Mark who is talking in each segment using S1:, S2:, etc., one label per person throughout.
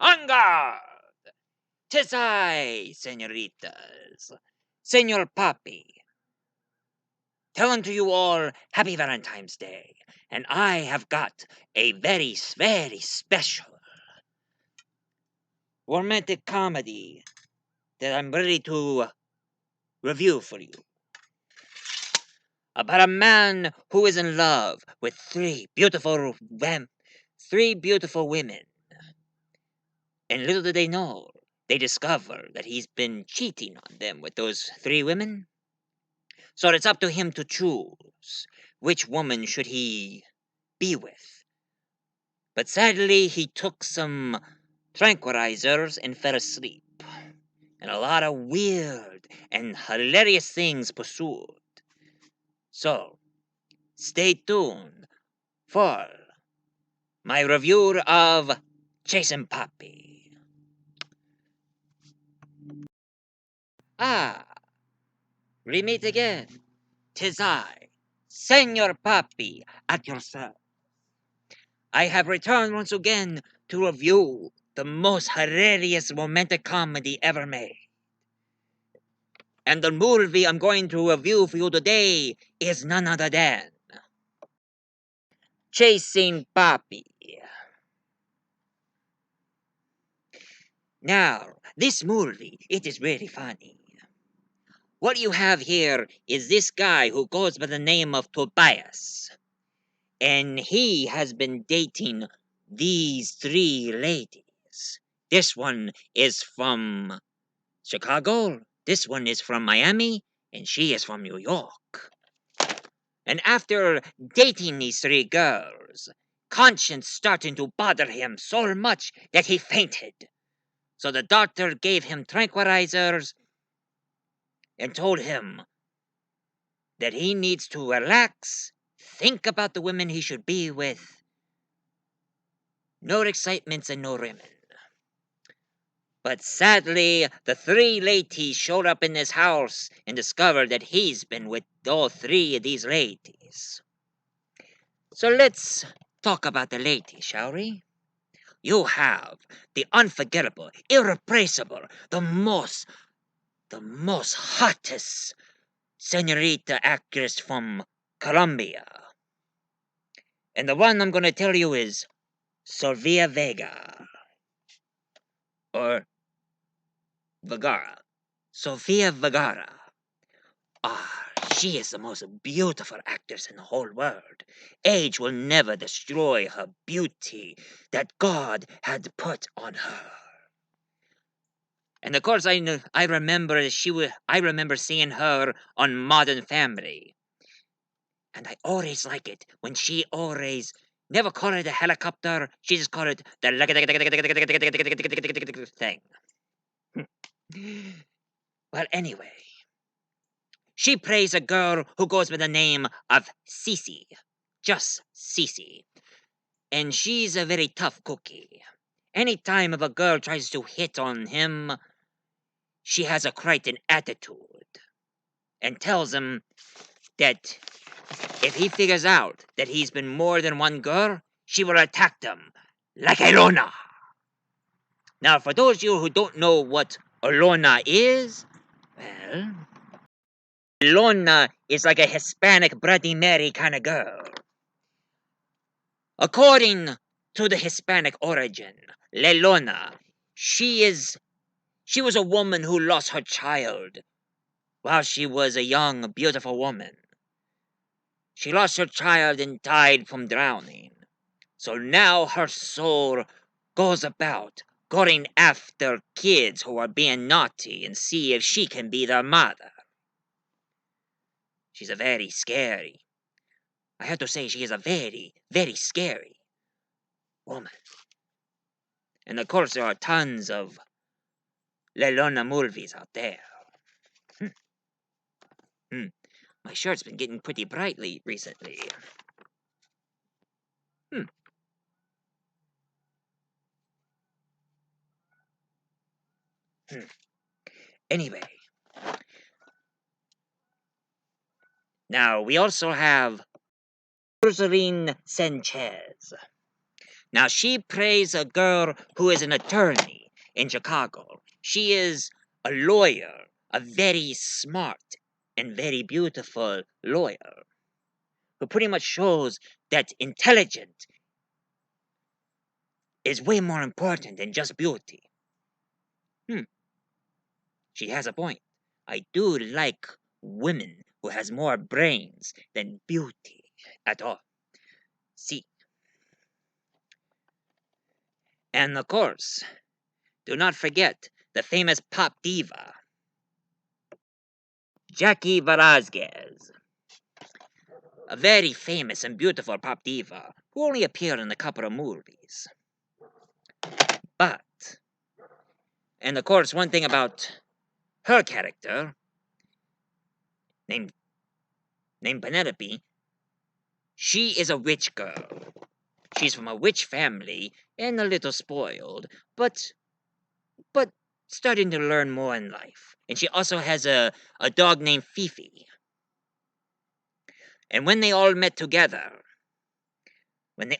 S1: On guard! 'Tis I, senoritas, Senor Papi, telling to you all Happy Valentine's Day, and I have got a very, very special romantic comedy that I'm ready to review for you. About a man who is in love with three beautiful women. And little do they know, they discover that he's been cheating on them with those three women. So it's up to him to choose which woman should he be with. But sadly, he took some tranquilizers and fell asleep. And a lot of weird and hilarious things pursued. So, stay tuned for my review of Chasing Papi. Ah, we meet again. 'Tis I, Senor Papi, at your service. I have returned once again to review the most hilarious romantic comedy ever made. And the movie I'm going to review for you today is none other than Chasing Papi. Now, this movie, it is really funny. What you have here is this guy who goes by the name of Tobias. And he has been dating these three ladies. This one is from Chicago, this one is from Miami, and she is from New York. And after dating these three girls, conscience starting to bother him so much that he fainted. So the doctor gave him tranquilizers and told him that he needs to relax, think about the women he should be with. No excitements and no women. But sadly, the three ladies showed up in his house and discovered that he's been with all three of these ladies. So let's talk about the ladies, shall we? You have the unforgettable, irreplaceable, the most hottest senorita actress from Colombia. And the one I'm going to tell you is Sofia Vega. Or Vergara. Sofia Vergara. Ah, she is the most beautiful actress in the whole world. Age will never destroy her beauty that God had put on her. And of course, I remember I remember seeing her on Modern Family, and I always like it when she always never call it a helicopter. She just call it the thing. Well, anyway. She plays a girl who goes by the name of Cece. Just Cece. And she's a very tough cookie. Any time if a girl tries to hit on him, she has quite an attitude. And tells him that if he figures out that he's been more than one girl, she will attack them like Elona. Now, for those of you who don't know what Elona is, well, Elona is like a Hispanic Bloody Mary kind of girl. According to the Hispanic origin, Lelona, she was a woman who lost her child while she was a young, beautiful woman. She lost her child and died from drowning. So now her soul goes about going after kids who are being naughty and see if she can be their mother. She's a very scary. I have to say she is a very, very scary woman. And of course there are tons of Lelona movies out there. My shirt's been getting pretty brightly recently. Hmm. Anyway. Now, we also have Rosaline Sanchez. Now, she plays a girl who is an attorney in Chicago. She is a lawyer, a very smart and very beautiful lawyer, who pretty much shows that intelligence is way more important than just beauty. Hmm, she has a point. I do like women who has more brains than beauty at all. See, and of course, do not forget the famous pop diva, Jackie Velasquez, a very famous and beautiful pop diva who only appeared in a couple of movies. But, and of course, one thing about her character, named Penelope, she is a witch girl. She's from a witch family and a little spoiled, but starting to learn more in life. And she also has a dog named Fifi. And when they all met together, they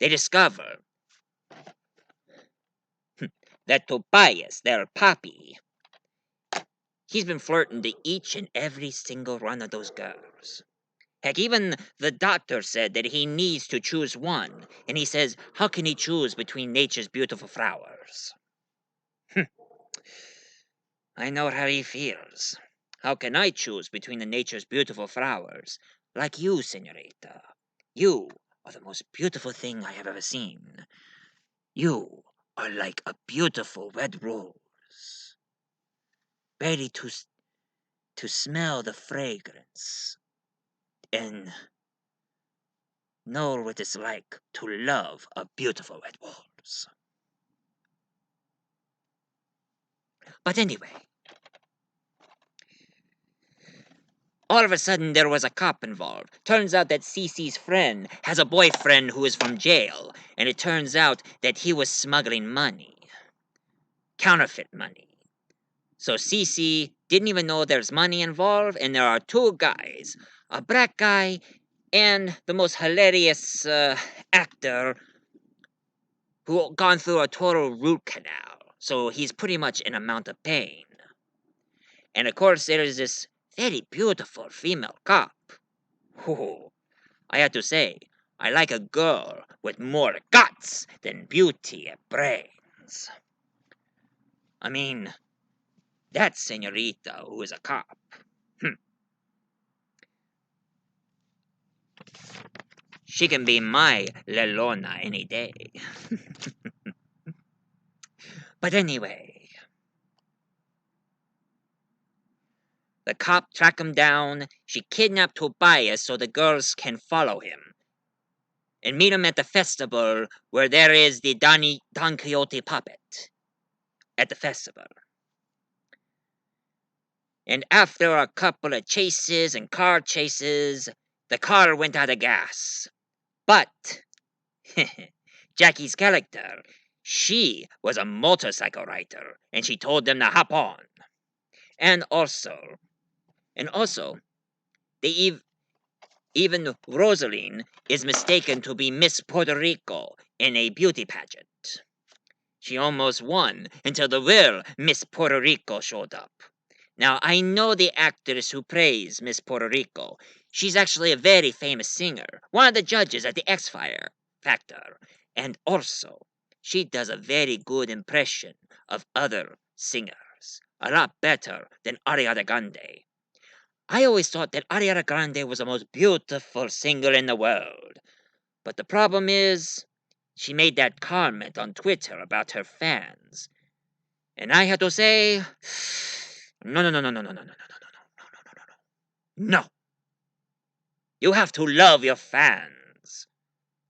S1: discover that Tobias, their Papi, he's been flirting to each and every single one of those girls. Heck, even the doctor said that he needs to choose one, and he says, how can he choose between nature's beautiful flowers? I know how he feels. How can I choose between the nature's beautiful flowers? Like you, senorita. You are the most beautiful thing I have ever seen. You are like a beautiful red rose, ready to smell the fragrance and know what it's like to love a beautiful red rose. But anyway, all of a sudden there was a cop involved. Turns out that Cece's friend has a boyfriend who is from jail, and it turns out that he was smuggling money. Counterfeit money. So Cece didn't even know there's money involved, and there are two guys, a black guy and the most hilarious actor who gone through a total root canal. So he's pretty much in amount of pain. And of course, there is this very beautiful female cop. Oh, I have to say, I like a girl with more guts than beauty and brains. I mean, that senorita who is a cop. She can be my Lelona any day. But anyway, the cop track him down. She kidnapped Tobias so the girls can follow him and meet him at the festival where there is the Don Quixote puppet at the festival. And after a couple of chases and car chases, the car went out of gas. But Jackie's character, she was a motorcycle rider, and she told them to hop on. And also, they even Rosaline is mistaken to be Miss Puerto Rico in a beauty pageant. She almost won until the real Miss Puerto Rico showed up. Now, I know the actress who plays Miss Puerto Rico. She's actually a very famous singer, one of the judges at the X Factor. And also, she does a very good impression of other singers, a lot better than Ariana Grande. I always thought that Ariana Grande was the most beautiful singer in the world. But the problem is, she made that comment on Twitter about her fans. And I had to say, no, no, no, no, no, no, no, no, no, no, no, no, no, no, no. No. You have to love your fans.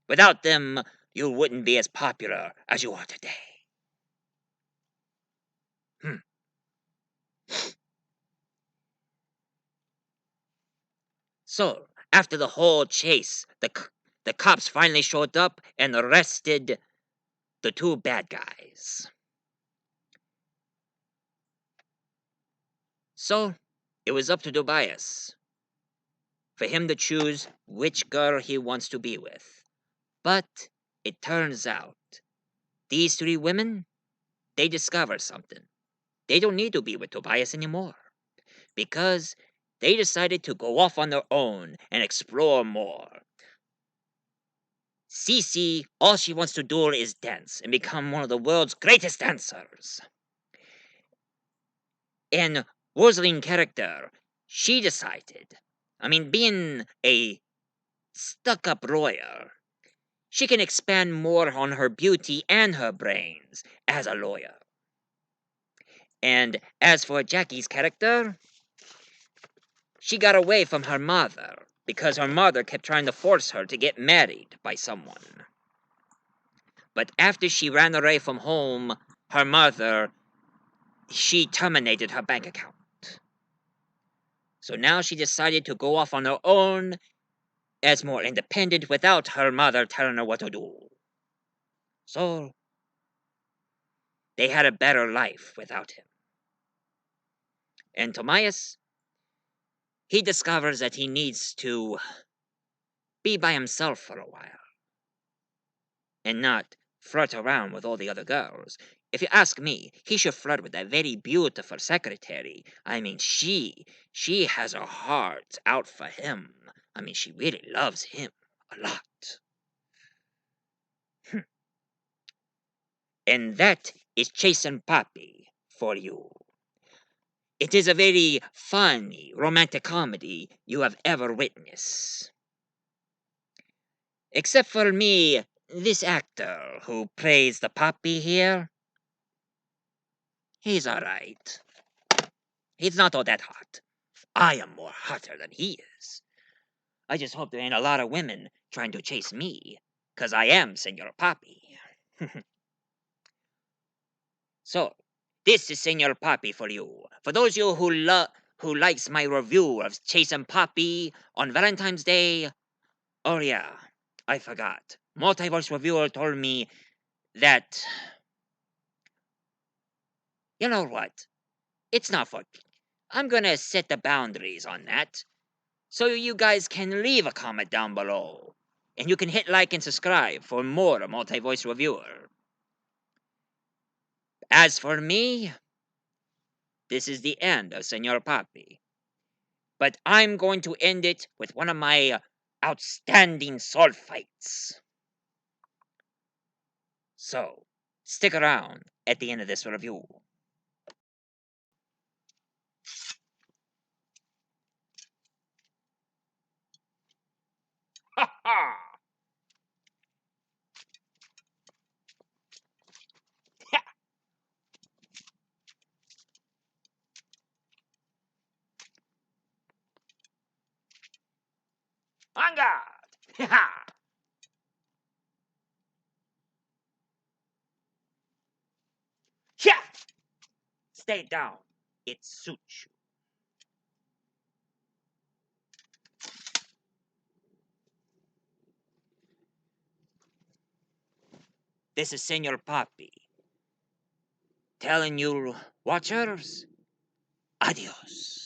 S1: Without them, you wouldn't be as popular as you are today. Hmm. So, after the whole chase, the cops finally showed up and arrested the two bad guys. So, it was up to Tobias for him to choose which girl he wants to be with. But it turns out these three women, they discover something. They don't need to be with Tobias anymore because they decided to go off on their own and explore more. Cece, all she wants to do is dance and become one of the world's greatest dancers. And Rosaline character, she decided, being a stuck up lawyer, she can expand more on her beauty and her brains as a lawyer. And as for Jackie's character, she got away from her mother because her mother kept trying to force her to get married by someone. But after she ran away from home, her mother, she terminated her bank account. So now she decided to go off on her own as more independent without her mother telling her what to do. So they had a better life without him. And Tomias, he discovers that he needs to be by himself for a while and not flirt around with all the other girls. If you ask me, he should flirt with that very beautiful secretary. She has her heart out for him. She really loves him a lot. And that is Chasing Papi for you. It is a very funny romantic comedy you have ever witnessed. Except for me, this actor who plays the Papi here, he's alright. He's not all that hot. I am more hotter than he is. I just hope there ain't a lot of women trying to chase me, 'cause I am Senor Papi. So, this is Senor Papi for you. For those of you who likes my review of Chasing Papi on Valentine's Day. Oh yeah, I forgot. Multiverse reviewer told me that, you know what? It's not for. I'm gonna set the boundaries on that, so you guys can leave a comment down below, and you can hit like and subscribe for more Multi-Voice Reviewer. As for me, this is the end of Senor Papi. But I'm going to end it with one of my outstanding sword fights. So, stick around at the end of this review. Ha ha! On guard! Ha ha! Yeah! Stay down. It suits you. This is Senor Papi telling you, watchers, adios.